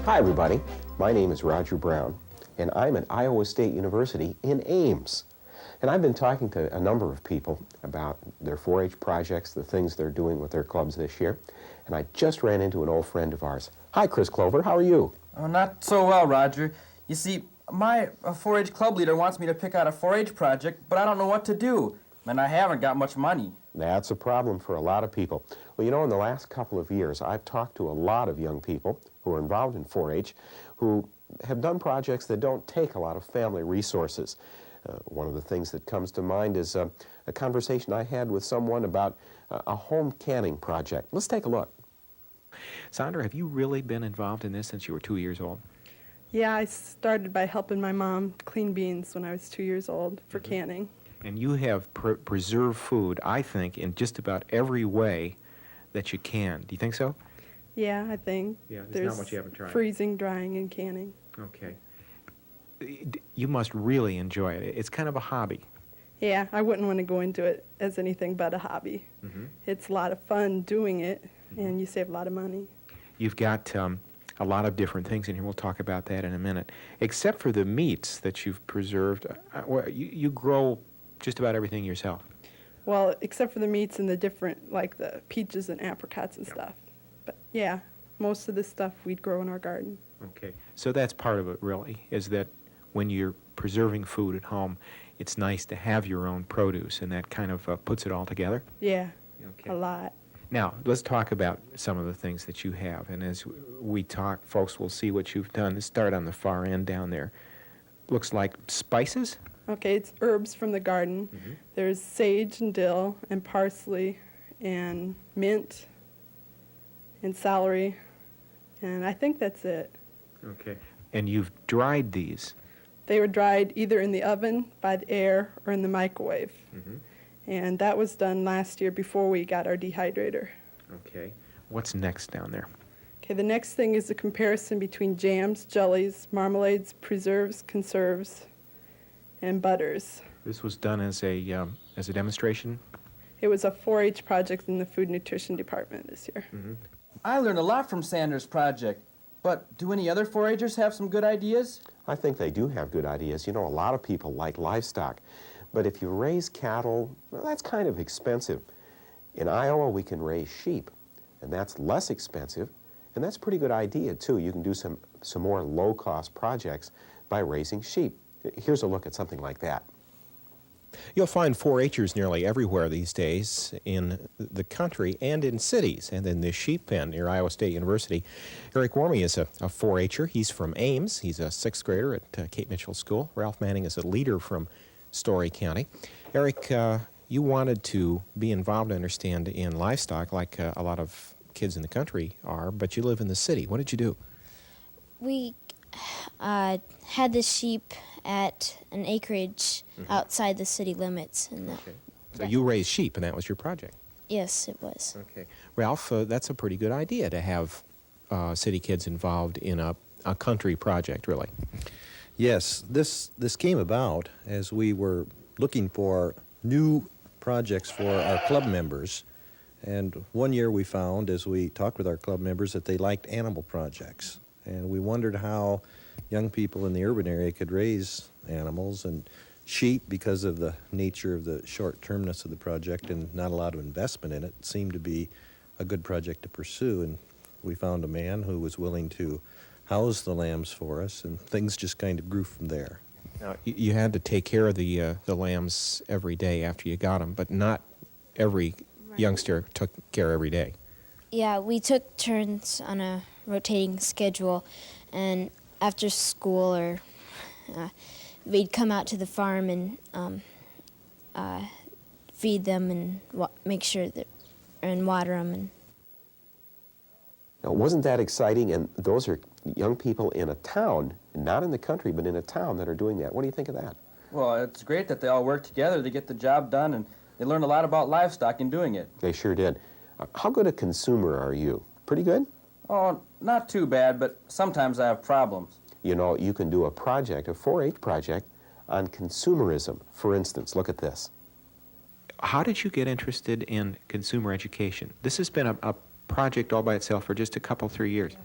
Hi everybody, my name is Roger Brown and I'm at Iowa State University in Ames. And I've been talking to a number of people about their 4-H projects, the things they're doing with their clubs this year. And I just ran into an old friend of ours. Hi Chris Clover, how are you? Oh, not so well, Roger. You see, my 4-H club leader wants me to pick out a 4-H project, but I don't know what to do. And I haven't got much money. That's a problem for a lot of people. Well, you know, in the last couple of years, I've talked to a lot of young people who are involved in 4-H who have done projects that don't take a lot of family resources. One of the things that comes to mind is a conversation I had with someone about a home canning project. Let's take a look. Sandra, have you really been involved in this since you were 2 years old? Yeah, I started by helping my mom clean beans when I was 2 years old for canning. And you have preserved food, I think, in just about every way that you can. Do you think so? Yeah, I think. Yeah, there's not much you haven't tried. Freezing, drying, and canning. Okay. You must really enjoy it. It's kind of a hobby. Yeah, I wouldn't want to go into it as anything but a hobby. It's a lot of fun doing it, and you save a lot of money. You've got a lot of different things in here. We'll talk about that in a minute. Except for the meats that you've preserved, you grow just about everything yourself. Well, except for the meats and the different, like the peaches and apricots and stuff. But yeah, most of the stuff we'd grow in our garden. Okay. So that's part of it, really, is that when you're preserving food at home, it's nice to have your own produce, and that kind of puts it all together. Yeah, Okay. a lot. Now, let's talk about some of the things that you have. And as we talk, folks will see what you've done. Let's start on the far end down there. Looks like spices? Okay, it's herbs from the garden. There's sage and dill and parsley and mint and celery, and I think that's it. Okay. And you've dried these. They were dried either in the oven, by the air, or in the microwave. And that was done last year before we got our dehydrator. Okay. What's next down there? Okay, the next thing is a comparison between jams, jellies, marmalades, preserves, conserves, and butters. This was done as a demonstration? It was a 4-H project in the food nutrition department this year. I learned a lot from Sanders' project. But do any other 4-Hers have some good ideas? I think they do have good ideas. You know, a lot of people like livestock. But if you raise cattle, well, that's kind of expensive. In Iowa, we can raise sheep, and that's less expensive, and that's a pretty good idea, too. You can do some more low-cost projects by raising sheep. Here's a look at something like that. You'll find 4-Hers nearly everywhere these days in the country and in cities, and in this sheep pen near Iowa State University. Eric Wormy is a 4-Her. He's from Ames. He's a 6th grader at Kate Mitchell School. Ralph Manning is a leader from Story County. Eric, you wanted to be involved, I understand, in livestock like a lot of kids in the country are, but you live in the city. What did you do? We had the sheep at an acreage outside the city limits. And Okay. So you raised sheep, and that was your project? yes, it was. Okay. Ralph, that's a pretty good idea to have city kids involved in a country project, really. Yes, this came about as we were looking for new projects for our club members. And one year we found, as we talked with our club members, that they liked animal projects. And we wondered how young people in the urban area could raise animals, and sheep, because of the nature of the short-termness of the project and not a lot of investment in it, seemed to be a good project to pursue. And we found a man who was willing to house the lambs for us, and things just kind of grew from there. Now, you had to take care of the lambs every day after you got them, but not every youngster took care every day. Yeah, we took turns on a rotating schedule, and after school or we'd come out to the farm and feed them and make sure that and water them. And Now, wasn't that exciting? And those are young people in a town, not in the country, but in a town that are doing that. What do you think of that? Well, it's great that they all work together to get the job done, and they learned a lot about livestock in doing it. They sure did. How good a consumer are you? Pretty good? Oh, not too bad, but sometimes I have problems. You know, you can do a project, a 4-H project, on consumerism. For instance, look at this. How did you get interested in consumer education? This has been a project all by itself for just a couple, 3 years.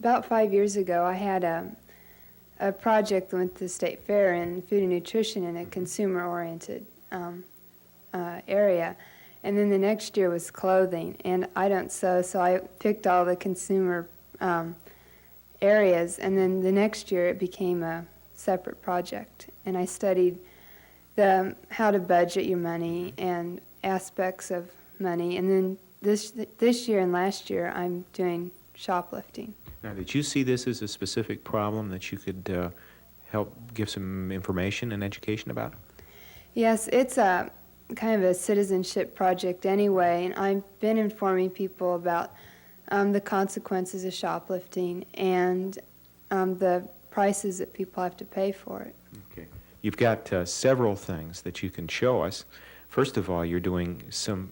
about 5 years ago, I had a project with the State Fair in food and nutrition in a consumer-oriented area. And then the next year was clothing, and I don't sew, so I picked all the consumer areas, and then the next year it became a separate project. And I studied how to budget your money and aspects of money. And then this year and last year, I'm doing shoplifting. Now, did you see this as a specific problem that you could help give some information and education about? Yes, it's a kind of a citizenship project anyway, and I've been informing people about the consequences of shoplifting and the prices that people have to pay for it. Okay. You've got several things that you can show us. First of all, you're doing some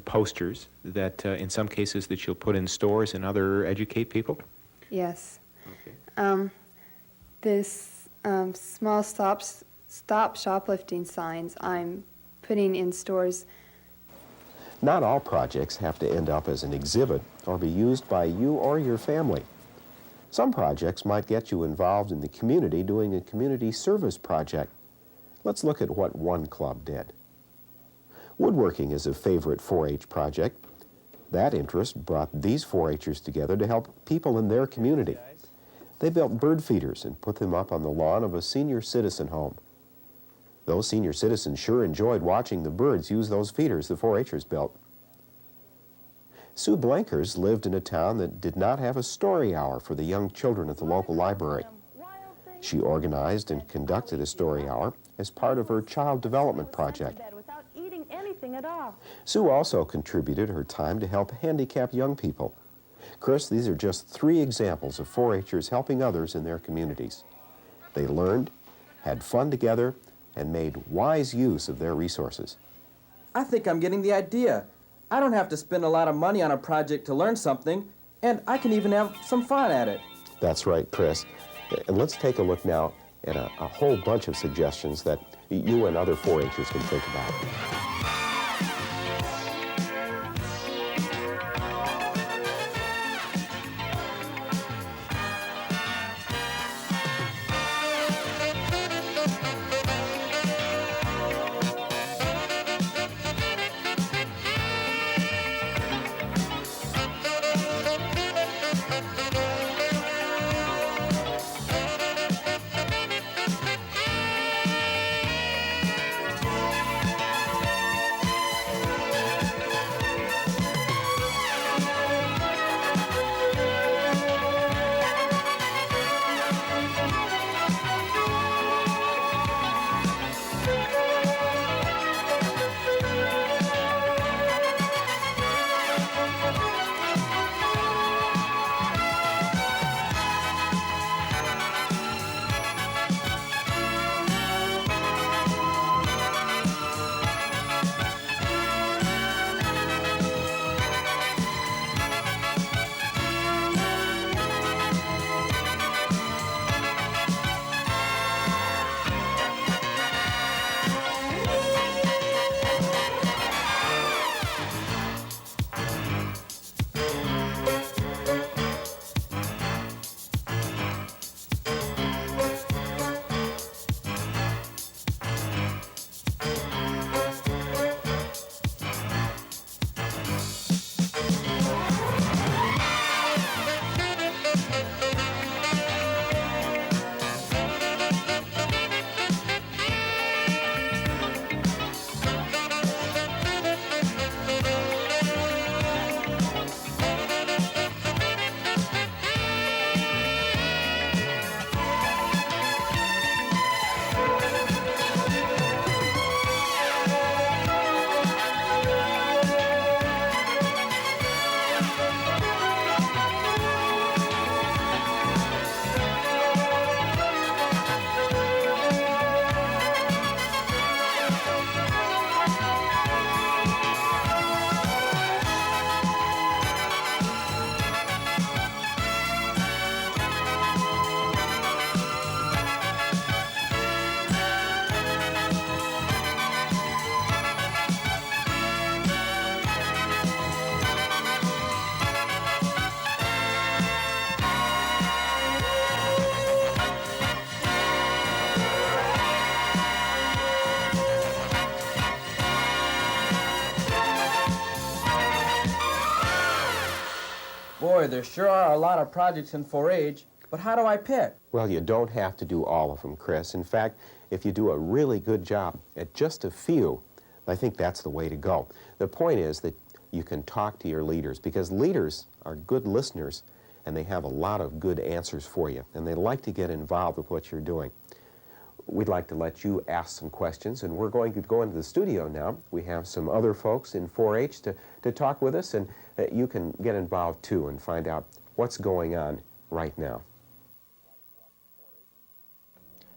posters that, in some cases, that you'll put in stores and other educate people. Yes. Okay. This small stop shoplifting signs I'm putting in stores. Not all projects have to end up as an exhibit or be used by you or your family. Some projects might get you involved in the community doing a community service project. Let's look at what one club did. Woodworking is a favorite 4-H project. That interest brought these 4-Hers together to help people in their community. They built bird feeders and put them up on the lawn of a senior citizen home. Those senior citizens sure enjoyed watching the birds use those feeders the 4-Hers built. Sue Blankers lived in a town that did not have a story hour for the young children at the local library. She organized and conducted a story hour as part of her child development project. Sue also contributed her time to help handicapped young people. Chris, these are just 3 examples of 4-Hers helping others in their communities. They learned, had fun together, and made wise use of their resources. I think I'm getting the idea. I don't have to spend a lot of money on a project to learn something, and I can even have some fun at it. That's right, Chris. And let's take a look now at a whole bunch of suggestions that you and other 4-Hers can think about. Boy, there sure are a lot of projects in 4-H, but how do I pick? Well, you don't have to do all of them, Chris. In fact, if you do a really good job at just a few, I think that's the way to go. The point is that you can talk to your leaders, because leaders are good listeners and they have a lot of good answers for you, and they like to get involved with what you're doing. We'd like to let you ask some questions, and we're going to go into the studio now. We have some other folks in 4-H to talk with us, and you can get involved too and find out what's going on right now.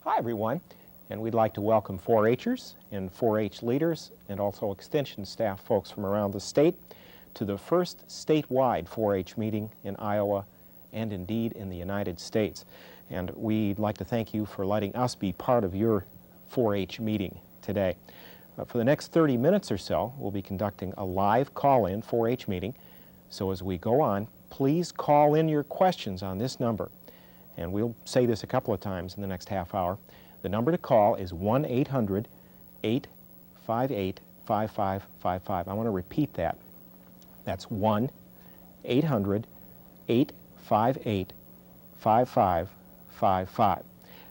Hi, everyone, and we'd like to welcome 4-Hers and 4-H leaders and also Extension staff folks from around the state to the first statewide 4-H meeting in Iowa and indeed in the United States. And we'd like to thank you for letting us be part of your 4-H meeting today. For the next 30 minutes or so, we'll be conducting a live call-in 4-H meeting. So as we go on, please call in your questions on this number. And we'll say this a couple of times in the next half hour. The number to call is 1-800-858-5555. I want to repeat that. That's 1-800-858-5555.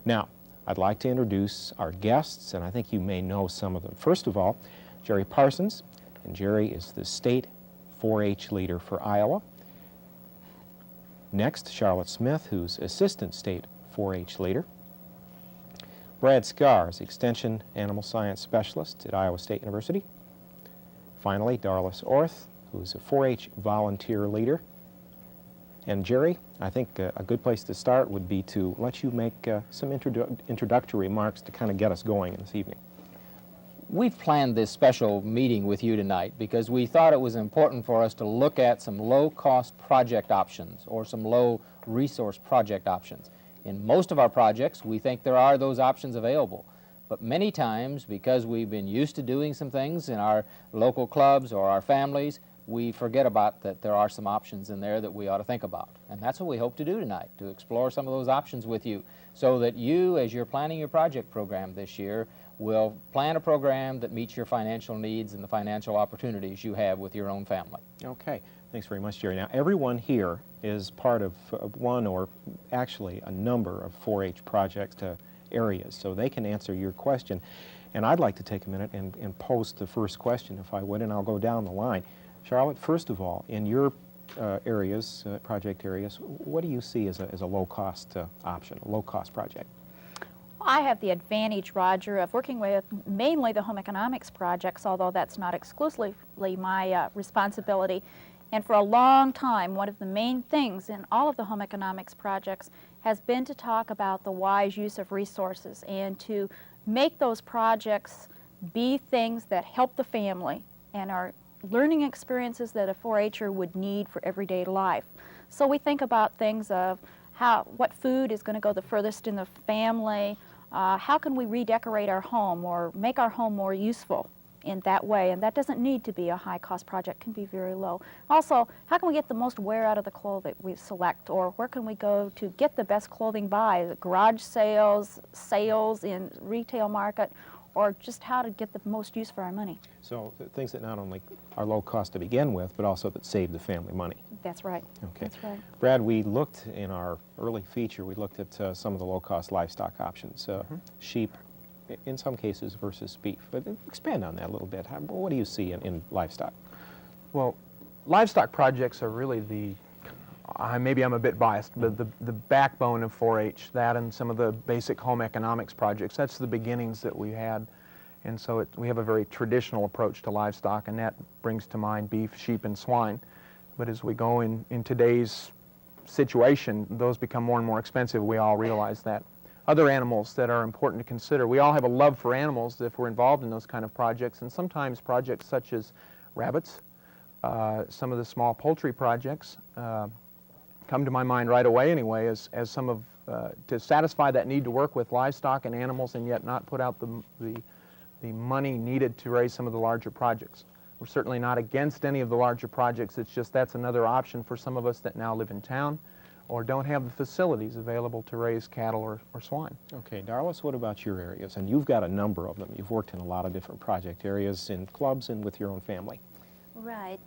Now, I'd like to introduce our guests, and I think you may know some of them. First of all, Jerry Parsons, and Jerry is the state 4-H leader for Iowa. Next, Charlotte Smith, who's assistant state 4-H leader. Brad Scars, extension animal science specialist at Iowa State University. Finally, Darlis Orth, who's a 4-H volunteer leader. And Jerry, I think a good place to start would be to let you make some introductory remarks to kind of get us going this evening. We've planned this special meeting with you tonight because we thought it was important for us to look at some low-cost project options or some low-resource project options. In most of our projects, we think there are those options available. But many times, because we've been used to doing some things in our local clubs or our families, we forget about that there are some options in there that we ought to think about. And that's what we hope to do tonight, to explore some of those options with you so that you, as you're planning your project program this year, will plan a program that meets your financial needs and the financial opportunities you have with your own family. Okay, thanks very much, Jerry. Now, everyone here is part of one or actually a number of 4-H projects areas, so they can answer your question. And I'd like to take a minute and pose the first question, if I would, and I'll go down the line. Charlotte, first of all, in your areas, project areas, what do you see as a low-cost option, a low-cost project? I have the advantage, Roger, of working with mainly the home economics projects, although that's not exclusively my responsibility. And for a long time, one of the main things in all of the home economics projects has been to talk about the wise use of resources and to make those projects be things that help the family and are learning experiences that a 4-H'er would need for everyday life. So we think about things of what food is going to go the furthest in the family, how can we redecorate our home or make our home more useful in that way, and that doesn't need to be a high-cost project, can be very low. Also, how can we get the most wear out of the clothes that we select, or where can we go to get the best clothing buy, garage sales, sales in retail market, or just how to get the most use for our money. So things that not only are low cost to begin with, but also that save the family money. That's right. Okay. That's right. Brad, we looked in our early feature, we looked at some of the low-cost livestock options, sheep in some cases versus beef. But expand on that a little bit. What do you see in livestock? Well, livestock projects are really maybe I'm a bit biased, but the backbone of 4-H, that and some of the basic home economics projects, that's the beginnings that we had. And so we have a very traditional approach to livestock, and that brings to mind beef, sheep, and swine. But as we go in today's situation, those become more and more expensive. We all realize that. Other animals that are important to consider. We all have a love for animals if we're involved in those kind of projects, and sometimes projects such as rabbits, some of the small poultry projects, come to my mind right away anyway as some of, to satisfy that need to work with livestock and animals and yet not put out the money needed to raise some of the larger projects. We're certainly not against any of the larger projects, it's just that's another option for some of us that now live in town or don't have the facilities available to raise cattle or swine. Okay, Darlis, what about your areas? And you've got a number of them. You've worked in a lot of different project areas in clubs and with your own family. Right.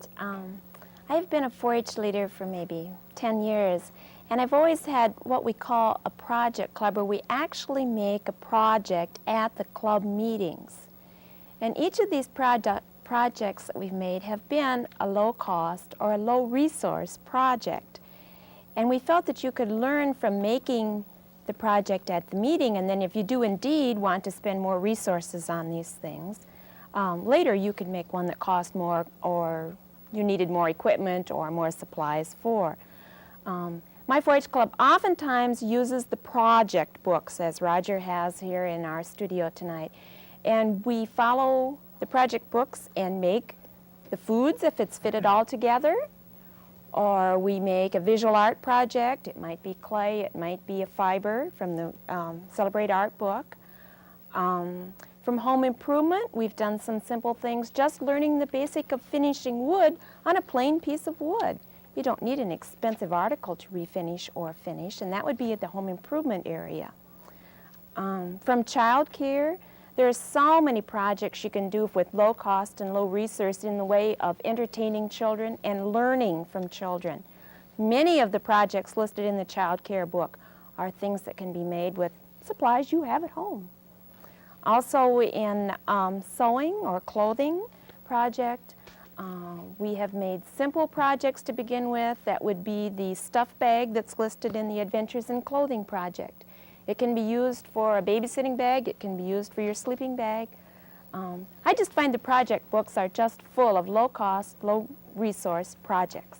I've been a 4-H leader for maybe 10 years, and I've always had what we call a project club, where we actually make a project at the club meetings. And each of these projects that we've made have been a low-cost or a low-resource project. And we felt that you could learn from making the project at the meeting, and then if you do indeed want to spend more resources on these things, later you could make one that cost more, or you needed more equipment or more supplies for. My 4-H club oftentimes uses the project books, as Roger has here in our studio tonight, and we follow the project books and make the foods if it's fitted all together, or we make a visual art project. It might be clay, it might be a fiber from the Celebrate Art book. From home improvement, we've done some simple things, just learning the basic of finishing wood on a plain piece of wood. You don't need an expensive article to refinish or finish, and that would be at the home improvement area. From child care, there's so many projects you can do with low cost and low resource in the way of entertaining children and learning from children. Many of the projects listed in the child care book are things that can be made with supplies you have at home. Also in sewing or clothing project, we have made simple projects to begin with. That would be the stuff bag that's listed in the Adventures in Clothing project. It can be used for a babysitting bag, it can be used for your sleeping bag. I just find the project books are just full of low-cost, low-resource projects.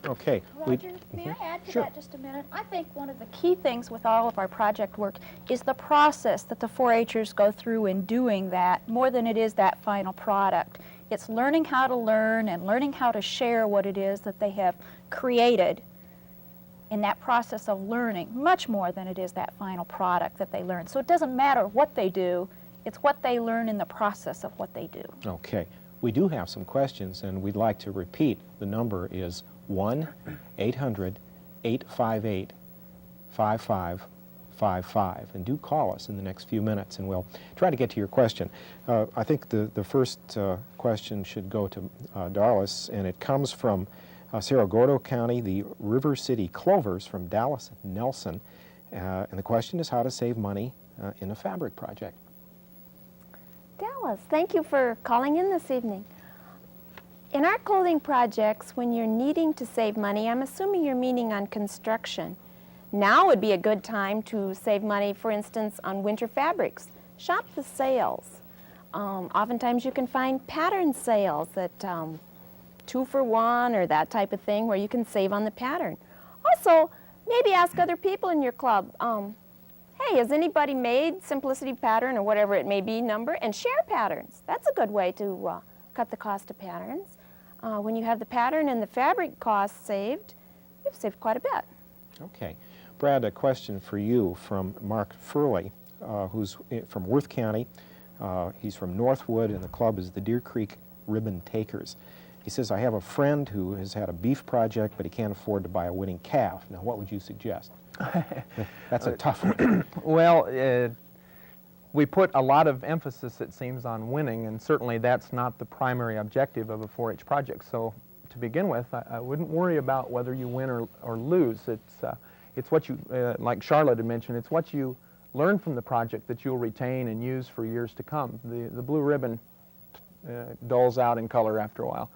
Okay. Roger, may I add to Sure. that just a minute? I think one of the key things with all of our project work is the process that the 4-Hers go through in doing that, more than it is that final product. It's learning how to learn and learning how to share what it is that they have created in that process of learning, much more than it is that final product that they learn. So it doesn't matter what they do, it's what they learn in the process of what they do. Okay. We do have some questions, and we'd like to repeat. The number is 1-800-858-5555. And do call us in the next few minutes, and we'll try to get to your question. I think the first question should go to Darlis, and it comes from Cerro Gordo County, the River City Clovers from Dallas Nelson. And the question is how to save money in a fabric project. Dallas, thank you for calling in this evening. In our clothing projects, when you're needing to save money, I'm assuming you're meaning on construction. Now would be a good time to save money, for instance, on winter fabrics. Shop the sales. Oftentimes you can find pattern sales at 2 for 1 or that type of thing where you can save on the pattern. Also, maybe ask other people in your club, hey, has anybody made Simplicity Pattern or whatever it may be number, and share patterns. That's a good way to cut the cost of patterns. When you have the pattern and the fabric costs saved, you've saved quite a bit. Okay. Brad, a question for you from Mark Furley, who's from Worth County. He's from Northwood, and the club is the Deer Creek Ribbon Takers. He says, I have a friend who has had a beef project, but he can't afford to buy a winning calf. Now, what would you suggest? That's a tough one. Well, we put a lot of emphasis, it seems, on winning, and certainly that's not the primary objective of a 4-H project. So to begin with, I wouldn't worry about whether you win or lose. It's what you, like Charlotte had mentioned, it's what you learn from the project that you'll retain and use for years to come. The blue ribbon dulls out in color after a while.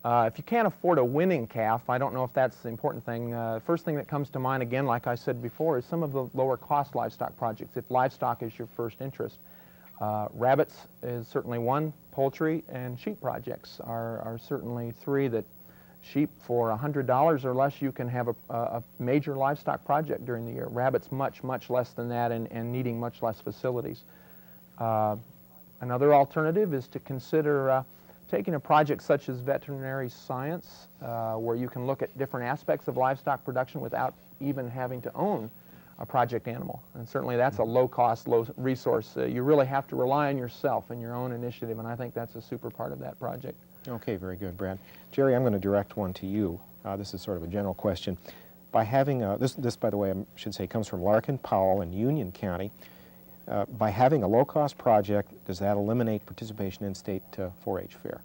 If you can't afford a winning calf, I don't know if that's the important thing. First thing that comes to mind, again, like I said before, is some of the lower cost livestock projects, if livestock is your first interest. Rabbits is certainly one, poultry and sheep projects are certainly three that sheep for $100 or less you can have a major livestock project during the year. Rabbits much, much less than that and needing much less facilities. Another alternative is to consider taking a project such as veterinary science, where you can look at different aspects of livestock production without even having to own a project animal. And certainly that's a low-cost, low-resource. You really have to rely on yourself and your own initiative, and I think that's a super part of that project. Okay, very good, Brad. Jerry, I'm going to direct one to you. This is sort of a general question. By having, this, by the way, I should say, comes from Larkin Powell in Union County. By having a low-cost project, does that eliminate participation in state 4-H fair?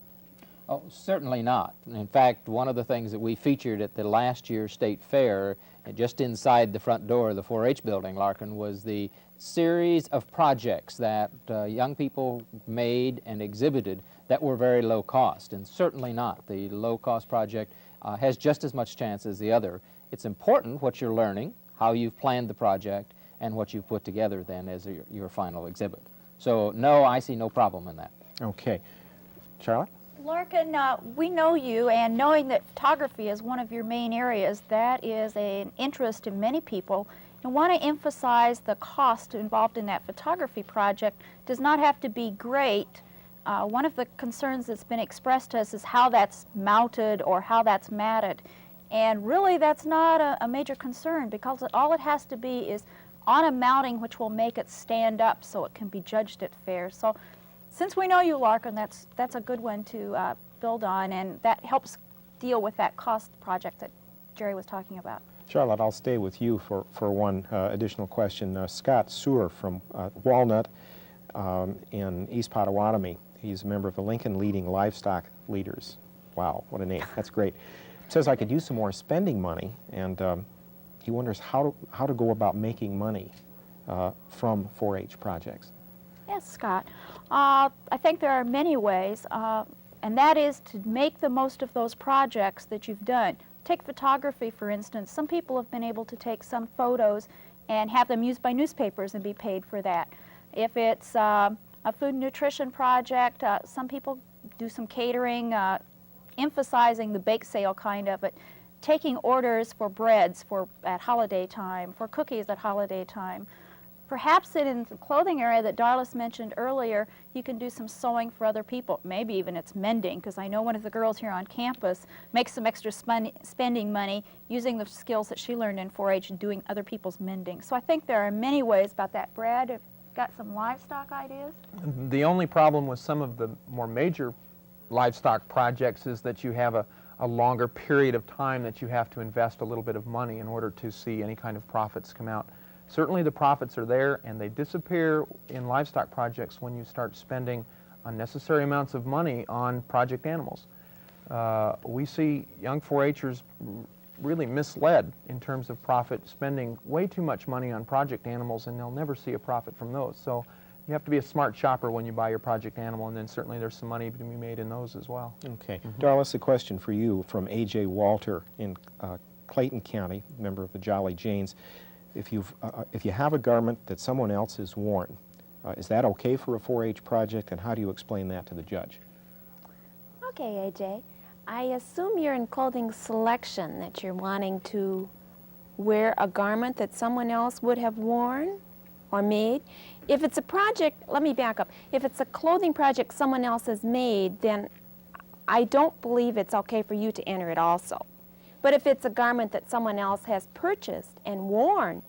Oh, certainly not. In fact, one of the things that we featured at the last year's state fair, just inside the front door of the 4-H building, Larkin, was the series of projects that young people made and exhibited that were very low cost, and certainly not. The low cost project has just as much chance as the other. It's important what you're learning, how you've planned the project, and what you've put together then as your final exhibit. So no, I see no problem in that. Okay. Charlotte? Larkin, we know you, and knowing that photography is one of your main areas, that is an interest in many people, and want to emphasize the cost involved in that photography project does not have to be great. One of the concerns that's been expressed to us is how that's mounted or how that's matted. And really that's not a major concern, because all it has to be is on a mounting which will make it stand up so it can be judged at fair. So since we know you, Larkin, that's a good one to build on, and that helps deal with that cost project that Jerry was talking about. Charlotte, I'll stay with you for one additional question. Scott Sewer from Walnut in East Potawatomi. He's a member of the Lincoln Leading Livestock Leaders. Wow, what a name. That's great. Says I could use some more spending money, and he wonders how to go about making money from 4-H projects. Yes, Scott. I think there are many ways, and that is to make the most of those projects that you've done. Take photography, for instance. Some people have been able to take some photos and have them used by newspapers and be paid for that. If it's a food and nutrition project, some people do some catering, emphasizing the bake sale kind of it, taking orders for breads at holiday time, for cookies at holiday time. Perhaps in the clothing area that Darlis mentioned earlier, you can do some sewing for other people. Maybe even it's mending, because I know one of the girls here on campus makes some extra spending money using the skills that she learned in 4-H doing other people's mending. So I think there are many ways about that. Brad, have you got some livestock ideas? The only problem with some of the more major livestock projects is that you have a longer period of time that you have to invest a little bit of money in order to see any kind of profits come out. Certainly the profits are there, and they disappear in livestock projects when you start spending unnecessary amounts of money on project animals. We see young 4-Hers really misled in terms of profit, spending way too much money on project animals, and they'll never see a profit from those. So you have to be a smart shopper when you buy your project animal, and then certainly there's some money to be made in those as well. Okay. Darlis, a question for you from A.J. Walter in Clayton County, member of the Jolly Janes. If you have a garment that someone else has worn, is that okay for a 4-H project, and how do you explain that to the judge? Okay, AJ. I assume you're in clothing selection, that you're wanting to wear a garment that someone else would have worn or made. If it's a project, let me back up. If it's a clothing project someone else has made, then I don't believe it's okay for you to enter it also. But if it's a garment that someone else has purchased and worn,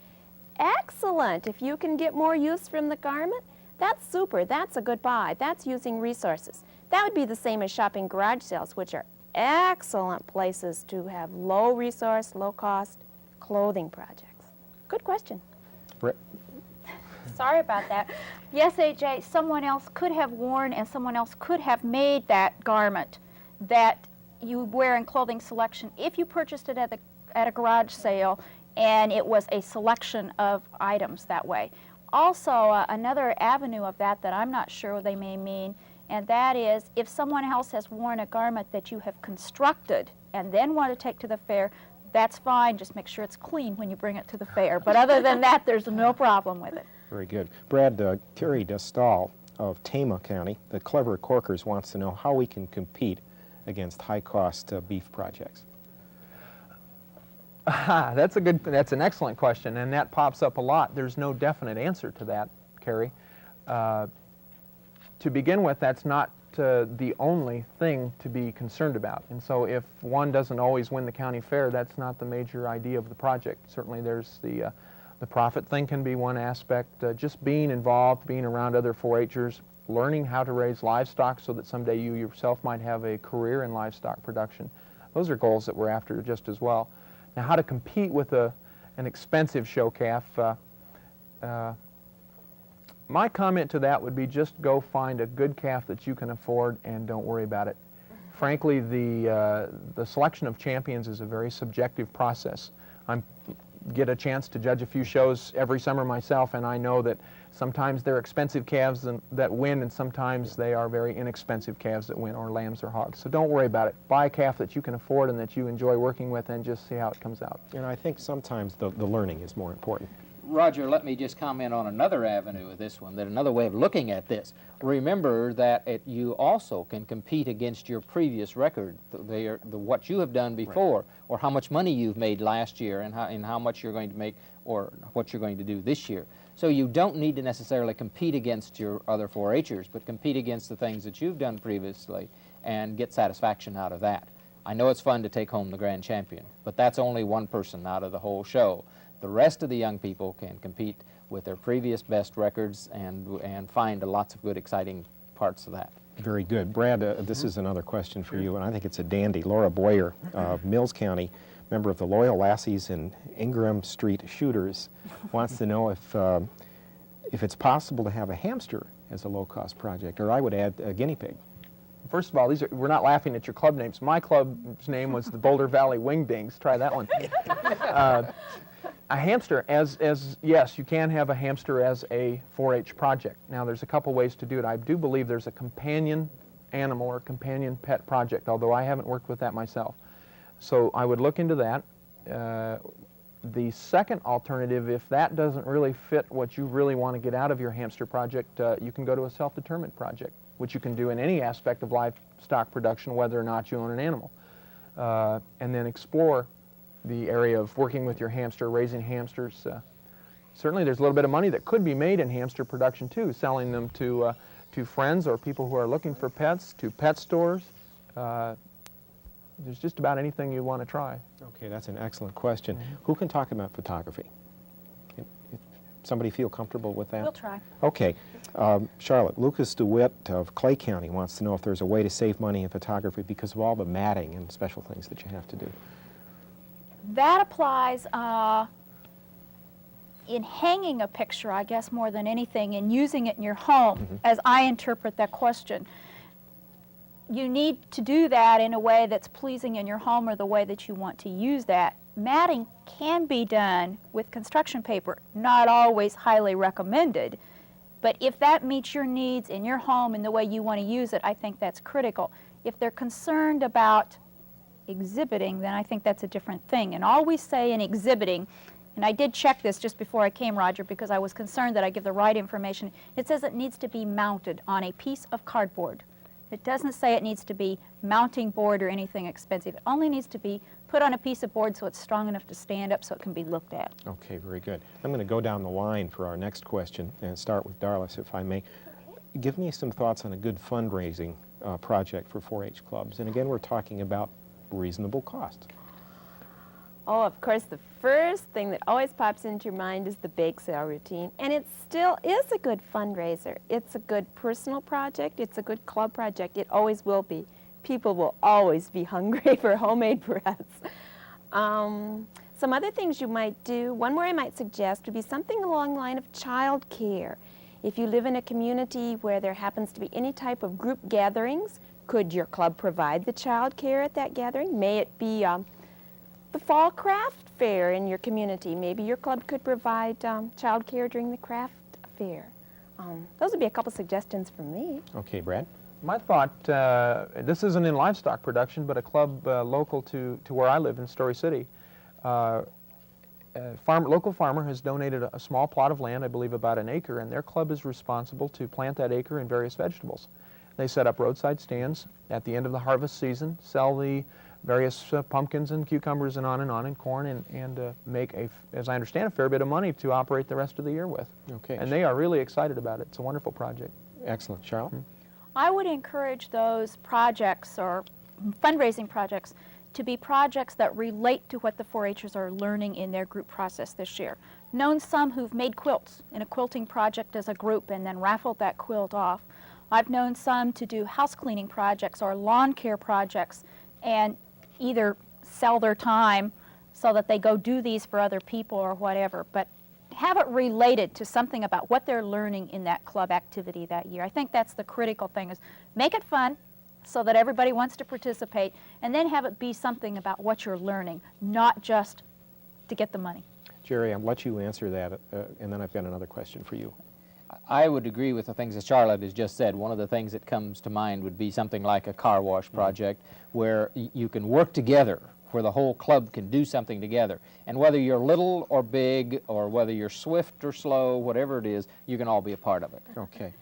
excellent. If you can get more use from the garment, that's super. That's a good buy. That's using resources. That would be the same as shopping garage sales, which are excellent places to have low resource, low cost clothing projects. Good question. Brett? Sorry about that. Yes, AJ, someone else could have worn and someone else could have made that garment that you wear in clothing selection if you purchased it at a garage sale and it was a selection of items that way. Also, another avenue of that I'm not sure they may mean, and that is if someone else has worn a garment that you have constructed and then want to take to the fair, that's fine. Just make sure it's clean when you bring it to the fair. But other than that, there's no problem with it. Very good. Brad, Terry Destal of Tama County, the Clever Corkers, wants to know how we can compete against high-cost beef projects. That's an excellent question, and that pops up a lot. There's no definite answer to that, Carrie. To begin with, that's not the only thing to be concerned about. And so if one doesn't always win the county fair, that's not the major idea of the project. Certainly there's the profit thing can be one aspect. Just being involved, being around other 4-Hers, learning how to raise livestock so that someday you yourself might have a career in livestock production. Those are goals that we're after just as well. Now, how to compete with an expensive show calf, my comment to that would be just go find a good calf that you can afford and don't worry about it. frankly, the selection of champions is a very subjective process. I get a chance to judge a few shows every summer myself, and I know that sometimes they're expensive calves that win, and sometimes they are very inexpensive calves that win, or lambs or hogs. So don't worry about it. Buy a calf that you can afford and that you enjoy working with, and just see how it comes out. And I think sometimes the learning is more important. Roger, let me just comment on another avenue of this one, that another way of looking at this. Remember that you also can compete against your previous record, what you have done before, or how much money you've made last year, and how much you're going to make, or what you're going to do this year. So you don't need to necessarily compete against your other 4-H'ers, but compete against the things that you've done previously and get satisfaction out of that. I know it's fun to take home the grand champion, but that's only one person out of the whole show. The rest of the young people can compete with their previous best records and find lots of good, exciting parts of that. Very good. Brad, this is another question for you, and I think it's a dandy. Laura Boyer of Mills County, member of the Loyal Lassies and Ingram Street Shooters, wants to know if it's possible to have a hamster as a low-cost project, or I would add a guinea pig. First of all, we're not laughing at your club names. My club's name was the Boulder Valley Wingdings. Try that one. A hamster, yes, you can have a hamster as a 4-H project. Now, there's a couple ways to do it. I do believe there's a companion animal or companion pet project, although I haven't worked with that myself. So I would look into that. The second alternative, if that doesn't really fit what you really want to get out of your hamster project, you can go to a self-determined project, which you can do in any aspect of livestock production, whether or not you own an animal, and then explore the area of working with your hamster, raising hamsters. Certainly there's a little bit of money that could be made in hamster production too, selling them to friends or people who are looking for pets, to pet stores. There's just about anything you want to try. Okay, that's an excellent question. Who can talk about photography? Somebody feel comfortable with that? We'll try. Okay. Charlotte, Lucas DeWitt of Clay County wants to know if there's a way to save money in photography because of all the matting and special things that you have to do. That applies in hanging a picture, I guess, more than anything, and using it in your home, as I interpret that question. You need to do that in a way that's pleasing in your home or the way that you want to use that. Matting can be done with construction paper, not always highly recommended, but if that meets your needs in your home and the way you want to use it, I think that's critical. If they're concerned about exhibiting, then I think that's a different thing. And all we say in exhibiting, and I did check this just before I came, Roger, because I was concerned that I give the right information, it says it needs to be mounted on a piece of cardboard. It doesn't say it needs to be mounting board or anything expensive. It only needs to be put on a piece of board so it's strong enough to stand up so it can be looked at. Okay, very good. I'm going to go down the line for our next question and start with Darlis, if I may. Give me some thoughts on a good fundraising project for 4-H clubs. And again, we're talking about reasonable cost. Oh, of course, the first thing that always pops into your mind is the bake sale routine, and it still is a good fundraiser. It's a good personal project. It's a good club project. It always will be. People will always be hungry for homemade breads. Some other things you might do, one more I might suggest would be something along the line of child care. If you live in a community where there happens to be any type of group gatherings, could your club provide the child care at that gathering? May it be the fall craft fair in your community. Maybe your club could provide child care during the craft fair. Those would be a couple suggestions from me. Okay, Brad? My thought, this isn't in livestock production, but a club local to where I live in Story City. Local farmer has donated a small plot of land, I believe about an acre, and their club is responsible to plant that acre in various vegetables. They set up roadside stands at the end of the harvest season, sell the various pumpkins and cucumbers and corn, and make, as I understand, a fair bit of money to operate the rest of the year with. Okay. And they are really excited about it. It's a wonderful project. Excellent. Charlotte? I would encourage those projects or fundraising projects to be projects that relate to what the 4-Hers are learning in their group process this year. Known some who've made quilts in a quilting project as a group and then raffled that quilt off. I've known some to do house cleaning projects or lawn care projects and either sell their time so that they go do these for other people or whatever, but have it related to something about what they're learning in that club activity that year. I think that's the critical thing, is make it fun, so that everybody wants to participate, and then have it be something about what you're learning, not just to get the money. Jerry, I'll let you answer that, and then I've got another question for you. I would agree with the things that Charlotte has just said. One of the things that comes to mind would be something like a car wash project where you can work together, where the whole club can do something together. And whether you're little or big, or whether you're swift or slow, whatever it is, you can all be a part of it. Okay.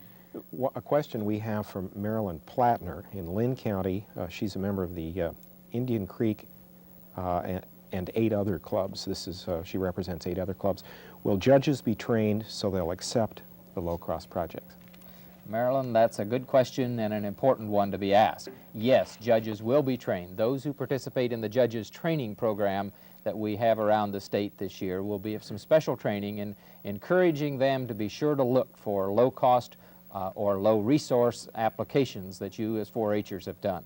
A question we have from Marilyn Plattner in Lynn County. She's a member of the Indian Creek and 8 other clubs. This is, she represents 8 other clubs. Will judges be trained so they'll accept the low-cost projects? Marilyn, that's a good question and an important one to be asked. Yes, judges will be trained. Those who participate in the judges training program that we have around the state this year will be of some special training in encouraging them to be sure to look for low-cost or low-resource applications that you as 4-Hers have done.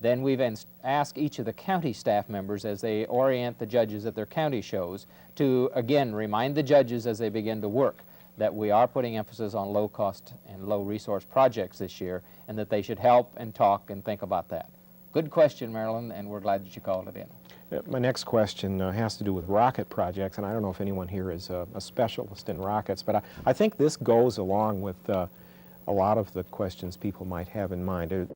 Then we've asked each of the county staff members as they orient the judges at their county shows to, again, remind the judges as they begin to work that we are putting emphasis on low-cost and low-resource projects this year, and that they should help and talk and think about that. Good question, Marilyn, and we're glad that you called it in. My next question has to do with rocket projects, and I don't know if anyone here is a specialist in rockets, but I think this goes along with a lot of the questions people might have in mind.